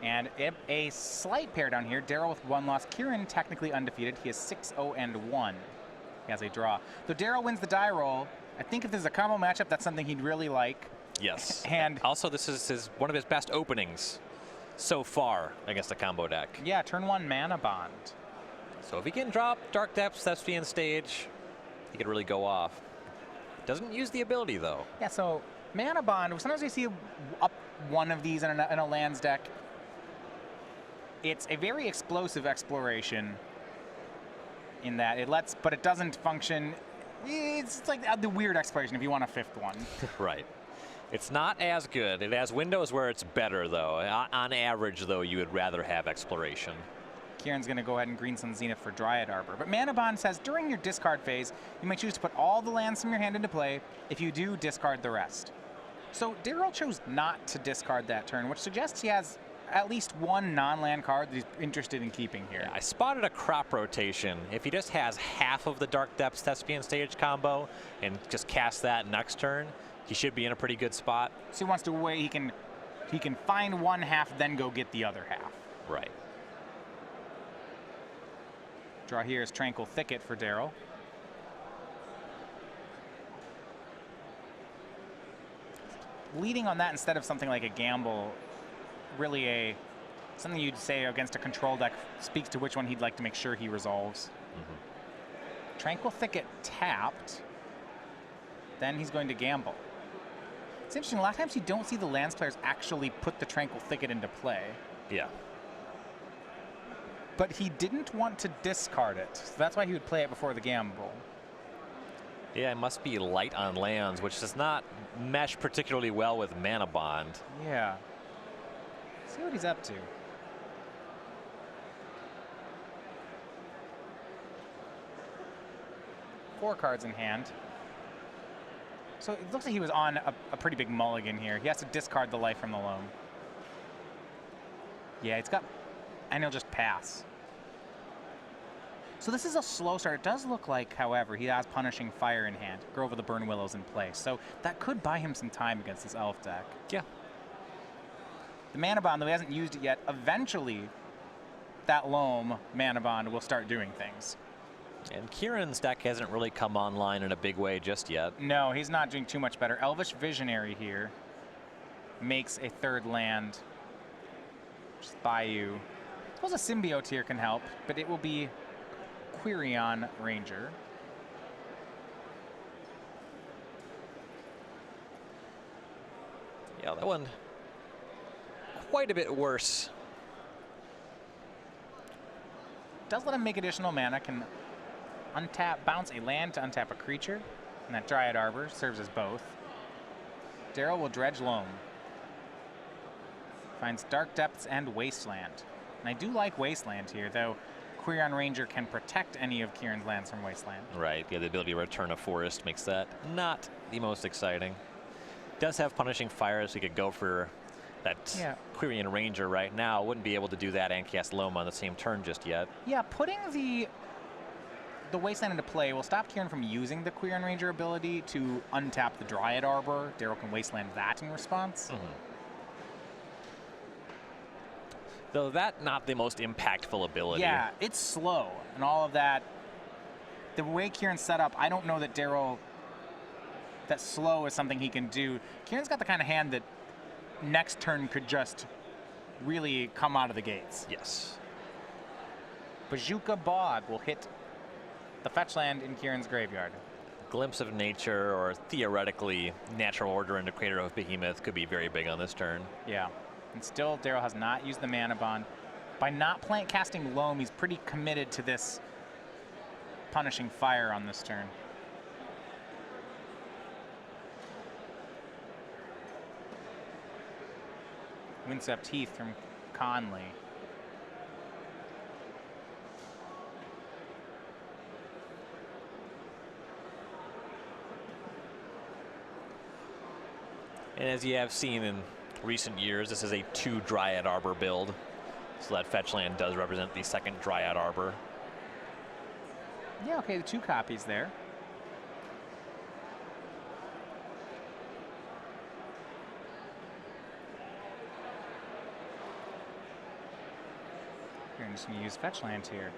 And a slight pair down here. Daryl with 1 loss. Kieran technically undefeated. He is 6-0-1. He has a draw. So Daryl wins the die roll. I think if this is a combo matchup, that's something he'd really like. Yes. And also, this is one of his best openings so far against a combo deck. Yeah, turn 1 Mana Bond. So if he can drop Dark Depths, Thespian Stage, he could really go off. Doesn't use the ability, though. Yeah, so Mana Bond, sometimes we see up one of these in a lands deck. It's a very explosive exploration in that but it doesn't function. It's like the weird exploration if you want a 5th one. Right. It's not as good. It has windows where it's better, though. On average, though, you would rather have exploration. Kieran's going to go ahead and green Sun Zenith for Dryad Arbor. But Mana Bond says during your discard phase, you may choose to put all the lands from your hand into play. If you do, discard the rest. So Daryl chose not to discard that turn, which suggests he has at least 1 non-land card that he's interested in keeping here. Yeah, I spotted a crop rotation. If he just has half of the Dark Depths Thespian Stage combo and just cast that next turn, he should be in a pretty good spot. So he wants to wait. He can find 1 half, then go get the other half. Right. Draw here is Tranquil Thicket for Daryl. Leading on that instead of something like a gamble, really something you'd say against a control deck speaks to which one he'd like to make sure he resolves. Tranquil Thicket tapped, then he's going to gamble. It's interesting, a lot of times you don't see the lands players actually put the Tranquil Thicket into play. Yeah. But he didn't want to discard it, so that's why he would play it before the gamble. Yeah, it must be light on lands, which does not mesh particularly well with Mana Bond. Yeah. See what he's up to. Four cards in hand. So it looks like he was on a pretty big mulligan here. He has to discard the Life from the Loam. Yeah, it's got, and he'll just pass. So this is a slow start. It does look like, however, he has Punishing Fire in hand. Grove of the Burn Willows in place. So that could buy him some time against this elf deck. Yeah. The Mana Bond, though he hasn't used it yet, eventually that Loam Mana Bond will start doing things. And Kieran's deck hasn't really come online in a big way just yet. No, he's not doing too much better. Elvish Visionary here makes a 3rd land. Just Bayou. I suppose a Symbiote here can help, but it will be Quirion Ranger. Yeah, that one quite a bit worse. Does let him make additional mana, can untap, bounce a land to untap a creature, and that Dryad Arbor serves as both. Daryl will dredge Loam. Finds Dark Depths and Wasteland. And I do like Wasteland here, though Quirion Ranger can protect any of Kieran's lands from Wasteland. Right, yeah, the ability to return a forest makes that not the most exciting. Does have Punishing Fire, so he could go for that Quirion Ranger right now. Wouldn't be able to do that and cast Loam on the same turn just yet. Yeah, putting the Wasteland into play will stop Kieran from using the Quirion Ranger ability to untap the Dryad Arbor. Daryl can Wasteland that in response. Though that not the most impactful ability. Yeah, it's slow and all of that. The way Kieran's set up, I don't know that Daryl, that slow is something he can do. Kieran's got the kind of hand that next turn could just really come out of the gates. Yes. Bazooka Bog will hit the fetch land in Kieran's graveyard. Glimpse of Nature, or theoretically Natural Order into Crater of Behemoth, could be very big on this turn. Yeah. And still, Daryl has not used the Mana Bond. By not casting Loam, he's pretty committed to this Punishing Fire on this turn. Windswept Heath from Conley. And as you have seen in recent years, this is a 2 Dryad Arbor build. So that fetch land does represent the 2nd Dryad Arbor. Yeah, okay, the 2 copies there. I'm just going to use fetch land here.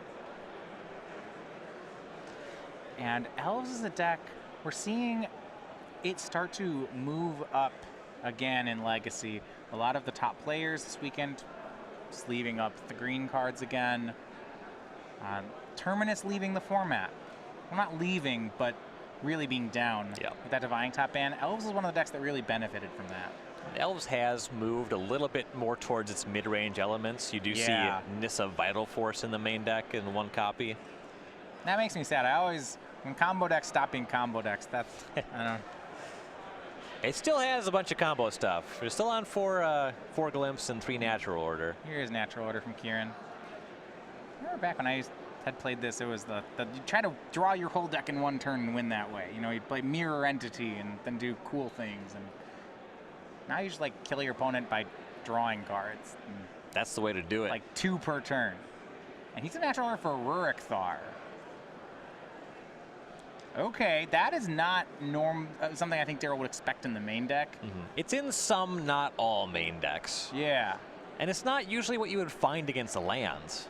And Elves is a deck, we're seeing it start to move up again in Legacy. A lot of the top players this weekend sleeving up the green cards again. Terminus leaving the format. Well, not leaving, but really being down with that Divining Top ban. Elves is one of the decks that really benefited from that. Elves has moved a little bit more towards its mid-range elements. You do see Nissa Vital Force in the main deck in one copy. That makes me sad. I always, when combo decks stop being combo decks, that's, I don't know. It still has a bunch of combo stuff. We're still on 4 Glimpse and 3 Natural Order. Here's Natural Order from Kieran. I remember back when I had played this, it was the you try to draw your whole deck in one turn and win that way. You know, you play Mirror Entity and then do cool things. And now you just like kill your opponent by drawing cards. That's the way to do it. Like 2 per turn. And he's a Natural Order for Rurik Thar. Okay, that is not something I think Daryl would expect in the main deck. It's in some, not all main decks. Yeah. And it's not usually what you would find against the lands.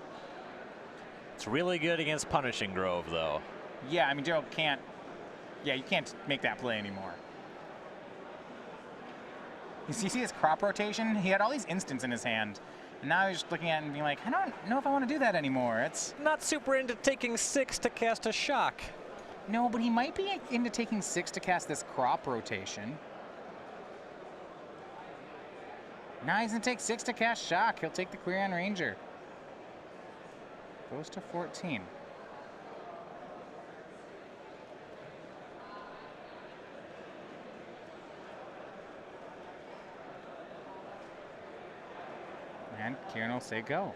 It's really good against Punishing Grove, though. Yeah, I mean, Daryl can't... Yeah, you can't make that play anymore. You see his crop rotation? He had all these instants in his hand. And now he's just looking at it and being like, I don't know if I want to do that anymore. It's not super into taking 6 to cast a shock. No, but he might be into taking 6 to cast this crop rotation. Now he's going to take 6 to cast shock. He'll take the Kieran Ranger. Goes to 14. And Kieran will say go.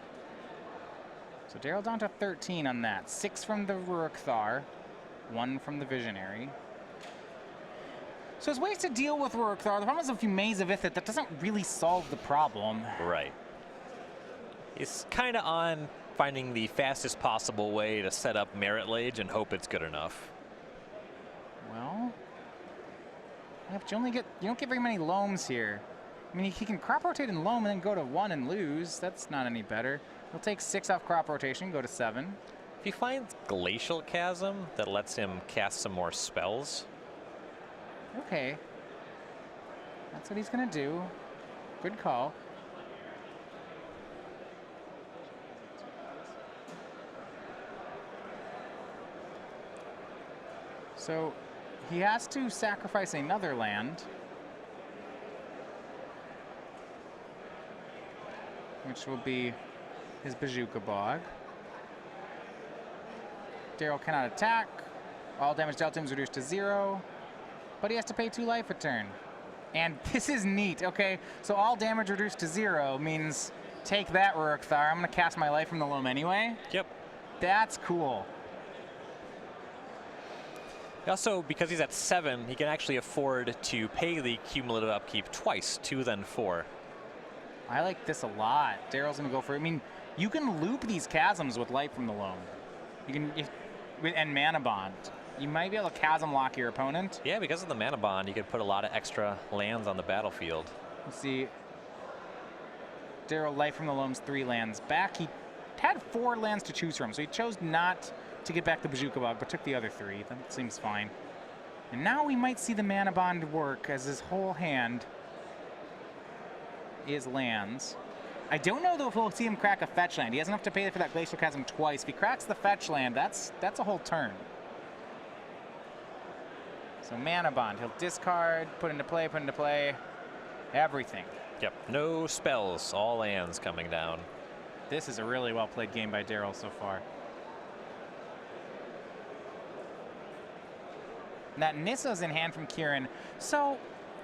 So Daryl down to 13 on that. 6 from the Rurik Thar, 1 from the Visionary. So there's ways to deal with Rurik Thar. The problem is if you Maze of Ithit, that doesn't really solve the problem. Right. It's kind of on finding the fastest possible way to set up Merit Lage and hope it's good enough. Well, if you don't get very many loams here. I mean, he can crop rotate and loam and then go to 1 and lose. That's not any better. He'll take 6 off crop rotation, go to 7. If he finds Glacial Chasm that lets him cast some more spells. Okay. That's what he's going to do. Good call. So he has to sacrifice another land, which will be his Bazooka Bog. Daryl cannot attack. All damage dealt to him is reduced to 0, but he has to pay 2 life a turn. And this is neat. Okay, so all damage reduced to 0 means take that, Rurik Thar. I'm going to cast my life from the loam anyway. Yep. That's cool. Also, because he's at 7, he can actually afford to pay the cumulative upkeep twice, 2 then 4. I like this a lot. Daryl's going to go for it. I mean, you can loop these chasms with light from the loam. You can, and Mana Bond. You might be able to chasm lock your opponent. Yeah, because of the Mana Bond, you could put a lot of extra lands on the battlefield. Let's see. Daryl, light from the loam's 3 lands back. He had 4 lands to choose from, so he chose not to get back the Bazooka Bog, but took the other 3. That seems fine. And now we might see the Mana Bond work as his whole hand is lands. I don't know though if we'll see him crack a fetch land. He has enough to pay for that Glacial Chasm twice. If he cracks the fetch land, that's a whole turn. So Mana Bond, he'll discard, put into play, everything. Yep, no spells, all lands coming down. This is a really well played game by Daryl so far. And that Nissa's in hand from Kieran. So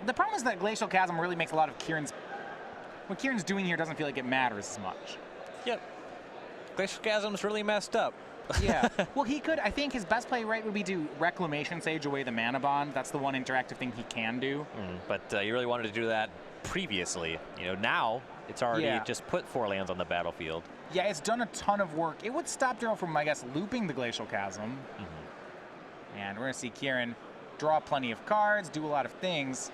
the problem is that Glacial Chasm really makes a lot of Kieran's... What Kieran's doing here doesn't feel like it matters as much. Yep. Glacial Chasm's really messed up. Yeah. Well, he could... I think his best play right would be to Reclamation Sage away the Mana Bond. That's the one interactive thing he can do. But you really wanted to do that previously. You know, now it's already just put 4 lands on the battlefield. Yeah, it's done a ton of work. It would stop Daryl from, I guess, looping the Glacial Chasm. And we're going to see Kieran draw plenty of cards, do a lot of things.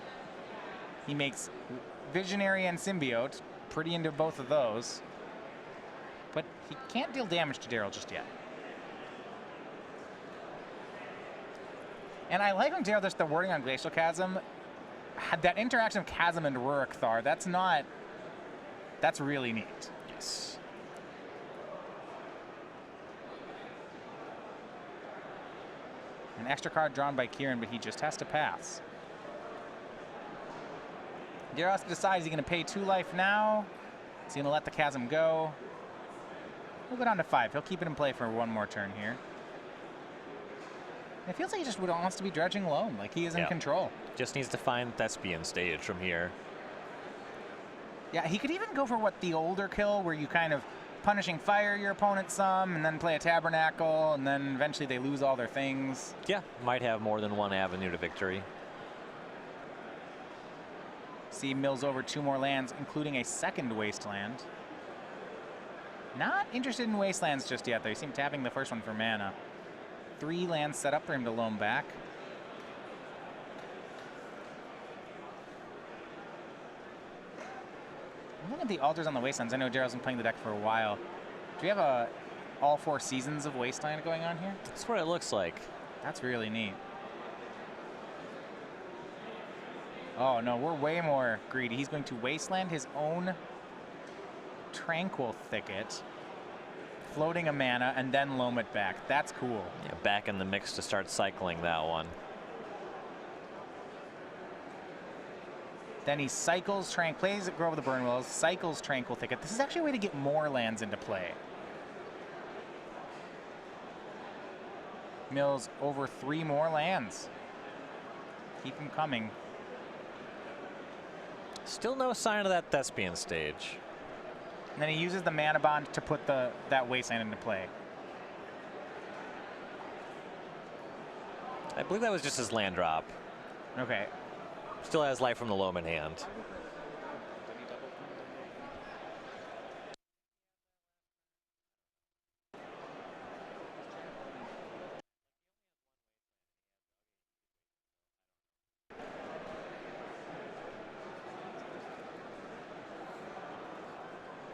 He makes Visionary and Symbiote, pretty into both of those. But He can't deal damage to Daryl just yet. And I like when Daryl, just the wording on Glacial Chasm, had that interaction of Chasm and Rurik Thar. That's really neat. Yes. An extra card drawn by Kieran, but he just has to pass. Daryl has to decide, is he going to pay 2 life now? Is he going to let the Chasm go? We'll go down to 5. He'll keep it in play for 1 more turn here. It feels like he just wants to be dredging alone, like he is in control. Just needs to find Thespian stage from here. Yeah, he could even go for the older kill, where you kind of punishing fire your opponent some, and then play a Tabernacle, and then eventually they lose all their things. Yeah, might have more than one avenue to victory. See, mills over 2 more lands, including a 2nd Wasteland. Not interested in Wastelands just yet, though. You seem tapping the first one for mana. 3 lands set up for him to loam back. I'm looking at the altars on the Wastelands. I know Daryl's been playing the deck for a while. Do we have all 4 seasons of Wasteland going on here? That's what it looks like. That's really neat. Oh, no, we're way more greedy. He's going to Wasteland his own Tranquil Thicket, floating a mana, and then loam it back. That's cool. Yeah, back in the mix to start cycling that one. Then he cycles, plays Grove of the Burn Willows, cycles Tranquil Thicket. This is actually a way to get more lands into play. Mills over 3 more lands. Keep them coming. Still no sign of that Thespian stage. And then he uses the Mana Bond to put that Wasteland into play. I believe that was just his land drop. Okay. Still has life from the loam in hand.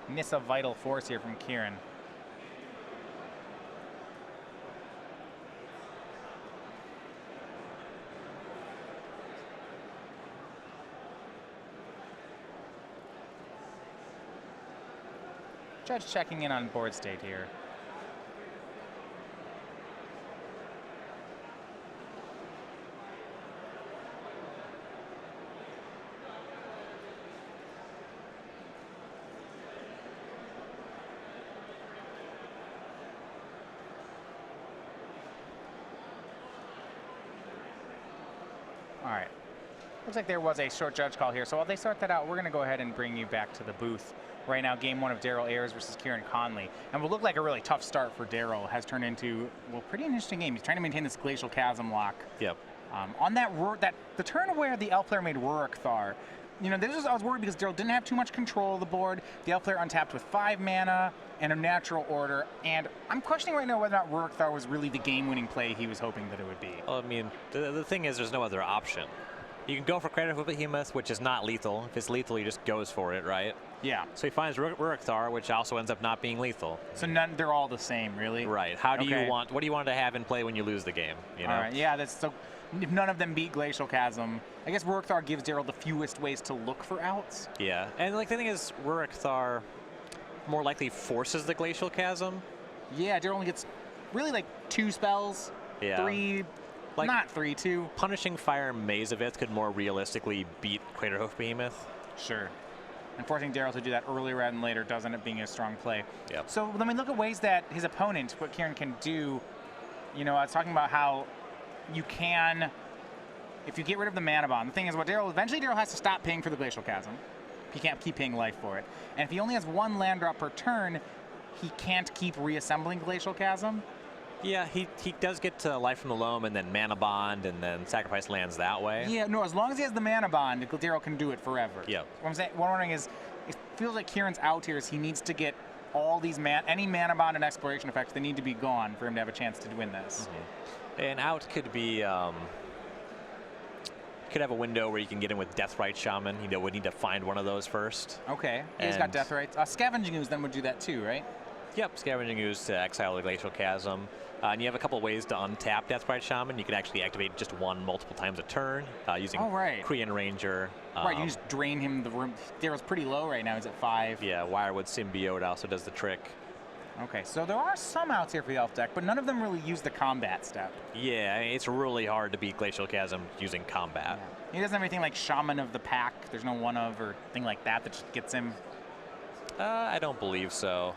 Miss a vital force here from Kieran. Judge checking in on board state here. All right. Looks like there was a short judge call here. So while they sort that out, we're going to go ahead and bring you back to the booth. Right now, game 1 of Daryl Ayers versus Kieran Conley. And what looked like a really tough start for Daryl has turned into, well, pretty interesting game. He's trying to maintain this Glacial Chasm lock. Yep. On the turn where the elf player made Rurik Thar, you know, I was worried because Daryl didn't have too much control of the board. The elf player untapped with 5 mana and a natural order. And I'm questioning right now whether or not Rurik Thar was really the game-winning play he was hoping that it would be. Well, I mean, the thing is there's no other option. You can go for Crater Behemoth, which is not lethal. If it's lethal, he just goes for it, right? Yeah. So he finds Rurik Thar, which also ends up not being lethal. So they're all the same, really? Right. What do you want to have in play when you lose the game? You know? All right. Yeah, that's so. If none of them beat Glacial Chasm, I guess Rurik Thar gives Daryl the fewest ways to look for outs. Yeah, and like the thing is, Rurik Thar more likely forces the Glacial Chasm. Yeah, Daryl only gets really like 2 spells. Yeah. 3. Like, not 3, 2. Punishing Fire Mazavith could more realistically beat Craterhoof Behemoth. Sure. And forcing Daryl to do that earlier rather than later does end up being a strong play. Yep. So when we look at ways that his opponent, what Kieran can do, you know, I was talking about how you can, if you get rid of the Mana Bond, the thing is eventually Daryl has to stop paying for the Glacial Chasm. He can't keep paying life for it. And if he only has 1 land drop per turn, he can't keep reassembling Glacial Chasm. Yeah, he does get to life from the loam and then Mana Bond and then sacrifice lands that way. Yeah, no, as long as he has the Mana Bond, Daryl can do it forever. Yeah. What I'm wondering is, it feels like Kieran's out here is he needs to get all these any Mana Bond and Exploration effects, they need to be gone for him to have a chance to win this. Mm-hmm. And out could be, could have a window where you can get in with Deathrite Shaman. Would need to find one of those first. Okay, he's got Deathrite. Scavenging Ooze then would do that too, right? Yep, Scavenging Ooze to exile the Glacial Chasm. And you have a couple ways to untap Death Sprite Shaman. You can actually activate just one multiple times a turn using Korean Ranger. Right, you just drain him the room. Daryl's pretty low right now. He's at 5. Yeah, Wirewood Symbiote also does the trick. Okay, so there are some outs here for the Elf deck, but none of them really use the combat step. Yeah, it's really hard to beat Glacial Chasm using combat. Yeah. He doesn't have anything like Shaman of the Pack. There's no one of or thing like that that just gets him. I don't believe so.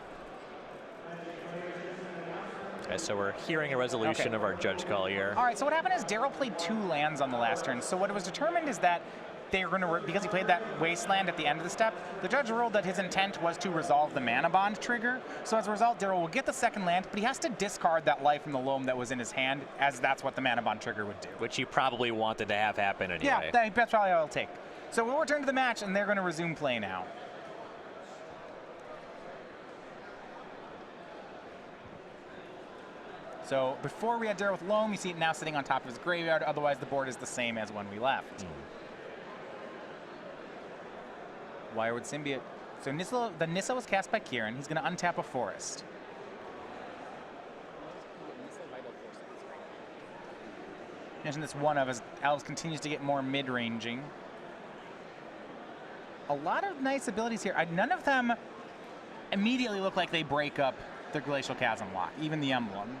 Okay, so we're hearing a resolution of our judge call here. All right, so what happened is Daryl played 2 lands on the last turn. So what it was determined is that they were going to, because he played that Wasteland at the end of the step, the judge ruled that his intent was to resolve the Mana Bond trigger. So as a result, Daryl will get the second land, but he has to discard that life from the loam that was in his hand, as that's what the Mana Bond trigger would do. Which you probably wanted to have happen anyway. Yeah, that's probably all it'll take. So we'll return to the match, and they're going to resume play now. So before we had Daryl with loam, you see it now sitting on top of his graveyard. Otherwise, the board is the same as when we left. Wirewood Symbiote. So the Nissa was cast by Kieran. He's going to untap a forest. Mentioned this one of his elves continues to get more mid-ranging. A lot of nice abilities here. None of them immediately look like they break up the Glacial Chasm lock, even the emblem.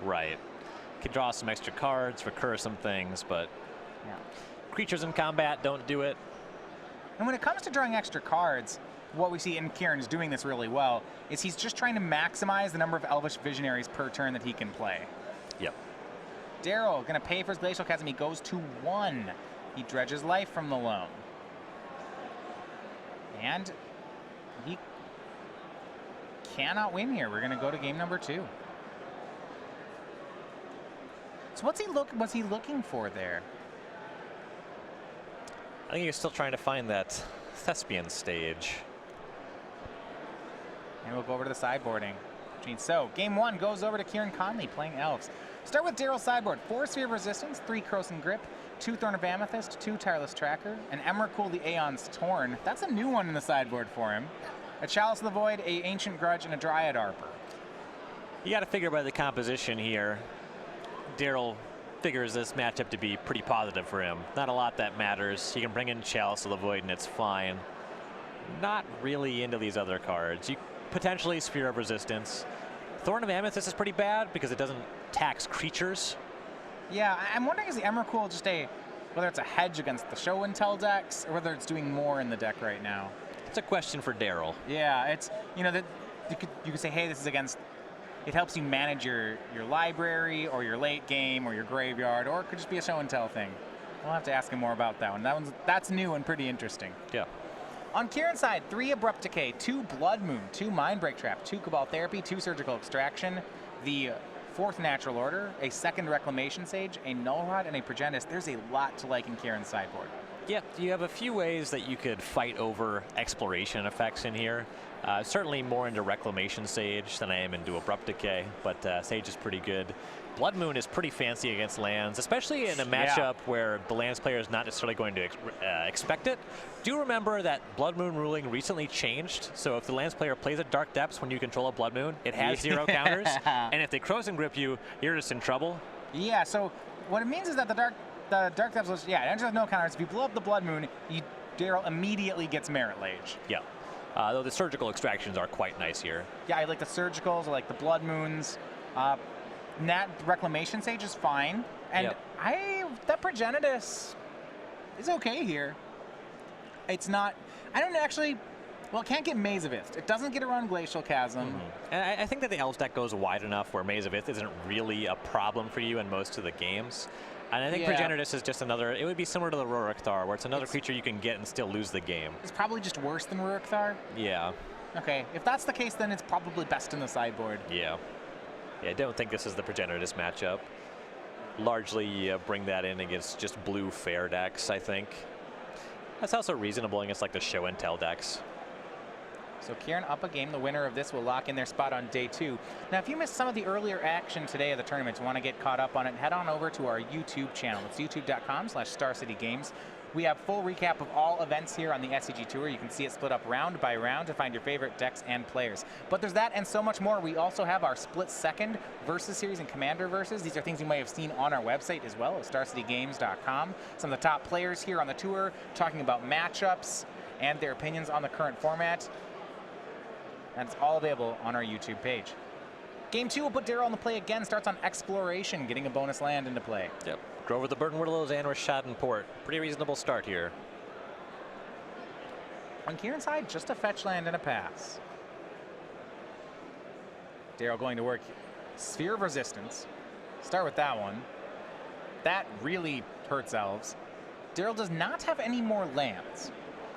Right. Can draw some extra cards, recur some things, but creatures in combat don't do it. And when it comes to drawing extra cards, what we see, and Kieran is doing this really well, is he's just trying to maximize the number of Elvish Visionaries per turn that he can play. Yep. Daryl going to pay for his Glacial Chasm. He goes to 1. He dredges life from the loam. And he cannot win here. We're going to go to game number 2. So what's he looking for there? I think you're still trying to find that Thespian stage. And we'll go over to the sideboarding. So game 1 goes over to Kieran Conley playing Elves. Start with Daryl's sideboard. 4 Sphere of Resistance, 3 Krosan Grip, 2 Thorn of Amethyst, 2 Tireless Tracker, an Emrakul the Aeon's Torn. That's a new one in the sideboard for him. A Chalice of the Void, a Ancient Grudge, and a Dryad Arbor. You got to figure by the composition here, Daryl figures this matchup to be pretty positive for him. Not a lot that matters. He can bring in Chalice of the Void and it's fine. Not really into these other cards. You potentially Sphere of Resistance. Thorn of Amethyst is pretty bad because it doesn't tax creatures. Yeah, I'm wondering is the Emrakul just whether it's a hedge against the Show and Tell decks or whether it's doing more in the deck right now. It's a question for Daryl. Yeah, it's, that you could say, hey, this is against, it helps you manage your library or your late game or your graveyard, or it could just be a Show and Tell thing. We'll have to ask him more about that one. That's new and pretty interesting. Yeah. On Kieran's side, 3 Abrupt Decay, 2 Blood Moon, 2 Mindbreak Trap, 2 Cabal Therapy, 2 Surgical Extraction, the 4th Natural Order, a 2nd Reclamation Sage, a Null Rod, and a Progenitus. There's a lot to like in Kieran's sideboard. Yeah, you have a few ways that you could fight over exploration effects in here. Certainly more into Reclamation Sage than I am into Abrupt Decay, but Sage is pretty good. Blood Moon is pretty fancy against lands, especially in a matchup where the lands player is not necessarily going to expect it. Do remember that Blood Moon ruling recently changed, so if the lands player plays at Dark Depths when you control a Blood Moon, it has 0 counters, and if they Krosan Grip you, you're just in trouble. Yeah, so what it means is that the Dark Depths was, it enters with no counters. If you blow up the Blood Moon, Daryl immediately gets Merit Lage. Yeah. Though the Surgical Extractions are quite nice here. Yeah, I like the Surgicals, I like the Blood Moons. Nat Reclamation Sage is fine. And that Progenitus is okay here. It's not, I don't actually, well, it can't get Maze of Ith. It doesn't get around Glacial Chasm. And I think that the Elves deck goes wide enough where Maze of Ith isn't really a problem for you in most of the games. And I think Progenitus is just another, it would be similar to the Rurik Thar, where it's another creature you can get and still lose the game. It's probably just worse than Rurik Thar? Yeah. Okay, if that's the case, then it's probably best in the sideboard. Yeah. Yeah, I don't think this is the Progenitus matchup. Largely bring that in against just blue fair decks, I think. That's also reasonable against like the Show and Tell decks. So Kieran up a game. The winner of this will lock in their spot on day 2. Now, if you missed some of the earlier action today of the tournament, you want to get caught up on it, head on over to our YouTube channel. It's youtube.com/StarCityGames. We have full recap of all events here on the SCG Tour. You can see it split up round by round to find your favorite decks and players. But there's that and so much more. We also have our split second versus series and commander versus. These are things you may have seen on our website as well at starcitygames.com. Some of the top players here on the tour talking about matchups and their opinions on the current format. That's all available on our YouTube page. Game 2 will put Daryl on the play again. Starts on exploration, getting a bonus land into play. Yep. Grover the Burden Willows and Rashad Port. Pretty reasonable start here. On Kieran's side, just a fetch land and a pass. Daryl going to work Sphere of Resistance. Start with that one. That really hurts elves. Daryl does not have any more lands.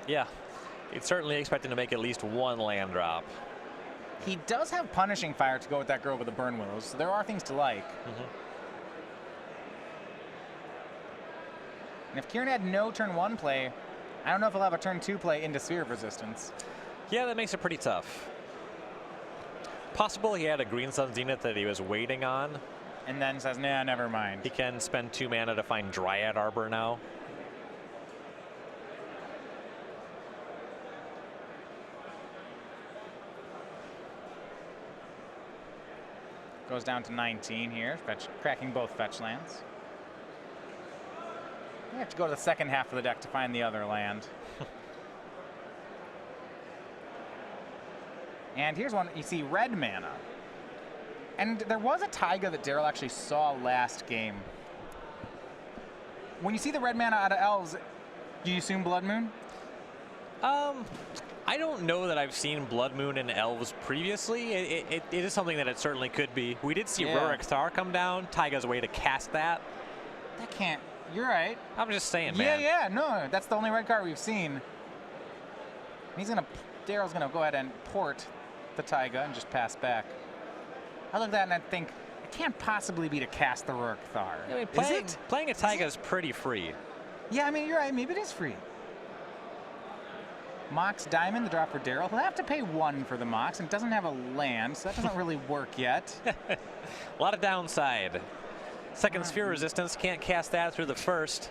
Yeah, he's certainly expecting to make at least one land drop. He does have Punishing Fire to go with that Grove of the Burn Willows, so there are things to like. And if Kieran had no turn 1 play, I don't know if he'll have a turn 2 play into Sphere of Resistance. Yeah, that makes it pretty tough. Possible he had a Green Sun Zenith that he was waiting on. And then says, nah, never mind. He can spend 2 mana to find Dryad Arbor now. Goes down to 19 here, cracking both fetch lands. You have to go to the second half of the deck to find the other land. And here's one, you see red mana. And there was a Taiga that Daryl actually saw last game. When you see the red mana out of elves, do you assume Blood Moon? I don't know that I've seen Blood Moon in elves previously. It is something that it certainly could be. We did see Rurik Thar come down. Taiga's a way to cast that. That can't. You're right. I'm just saying, man. Yeah, no, that's the only red card we've seen. Daryl's gonna go ahead and port the Taiga and just pass back. I look at that and I think, it can't possibly be to cast the Rurik Thar. I mean, playing a Taiga is pretty free. Yeah, I mean, you're right, maybe it is free. Mox Diamond, the drop for Daryl. He'll have to pay 1 for the Mox and doesn't have a land, so that doesn't really work yet. A lot of downside. Second Sphere Resistance, can't cast that through the first.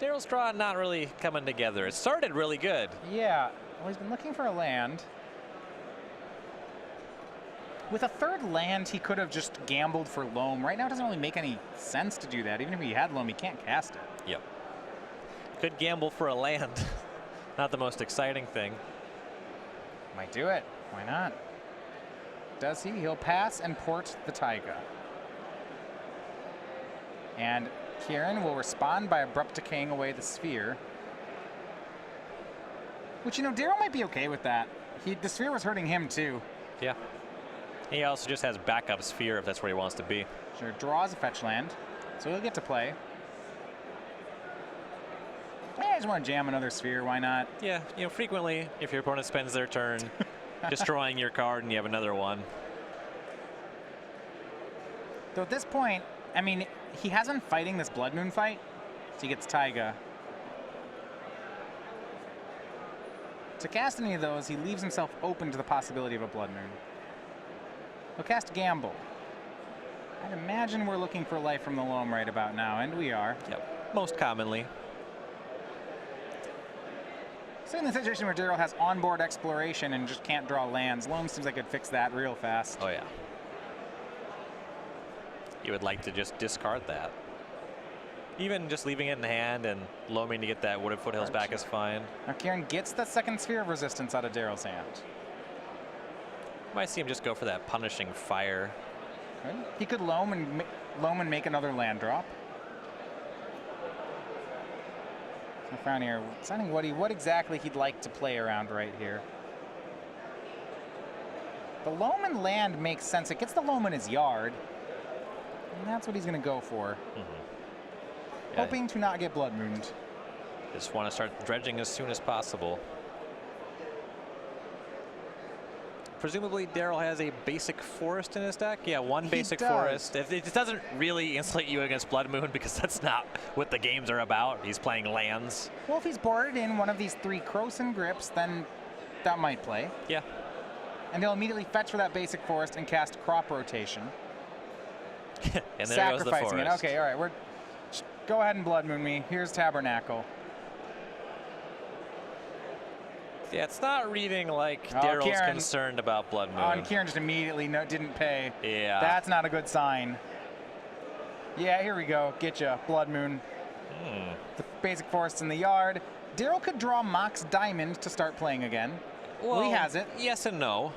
Daryl's draw not really coming together. It started really good. Yeah, well, he's been looking for a land. With a third land, he could have just gambled for Loam. Right now, it doesn't really make any sense to do that. Even if he had Loam, he can't cast it. Yep. Could gamble for a land. Not the most exciting thing. Might do it. Why not? Does he? He'll pass and port the Taiga. And Kieran will respond by abrupt decaying away the sphere. Which, you know, Daryl might be okay with that. The sphere was hurting him too. Yeah. He also just has backup sphere if that's where he wants to be. Sure, draws a fetch land, so he'll get to play. I just want to jam another sphere, why not? Yeah, you know, frequently, if your opponent spends their turn destroying your card and you have another one. Though at this point, I mean, he has been fighting this Blood Moon fight, so he gets Taiga. To cast any of those, he leaves himself open to the possibility of a Blood Moon. He'll cast Gamble. I'd imagine we're looking for life from the Loam right about now, and we are. Yep, most commonly. So in the situation where Daryl has onboard exploration and just can't draw lands, Loam seems like it'd fix that real fast. Oh yeah. You would like to just discard that. Even just leaving it in hand and loaming to get that Wooded Foothills back is fine. Now Kieran gets the second Sphere of Resistance out of Daryl's hand. Might see him just go for that Punishing Fire. Okay. He could loam and make another land drop. I found here, deciding what exactly he'd like to play around right here. The loam and land makes sense. It gets the loam in his yard, and that's what he's going to go for. Yeah. Hoping to not get Blood Mooned. Just want to start dredging as soon as possible. Presumably Daryl has a basic forest in his deck. Yeah, one basic forest. If it doesn't really insulate you against Blood Moon, because that's not what the games are about. He's playing lands. Well, if he's boarded in one of these 3 Krosan Grips, then that might play. Yeah. And he'll immediately fetch for that basic forest and cast Crop Rotation. And there goes the forest. It. Okay, all right. Go ahead and Blood Moon me. Here's Tabernacle. Yeah, it's not reading like Daryl's Kieran, concerned about Blood Moon. And Kieran just immediately didn't pay. Yeah. That's not a good sign. Yeah, here we go. Getcha. Blood Moon. The basic forest's in the yard. Daryl could draw Mox Diamond to start playing again. Well, he has it. Yes and no.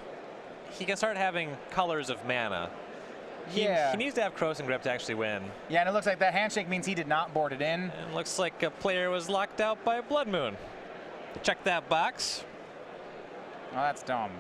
He can start having colors of mana. He needs to have Crossing Grip to actually win. Yeah, and it looks like that handshake means he did not board it in. And it looks like a player was locked out by Blood Moon. Check that box. Oh, that's dumb.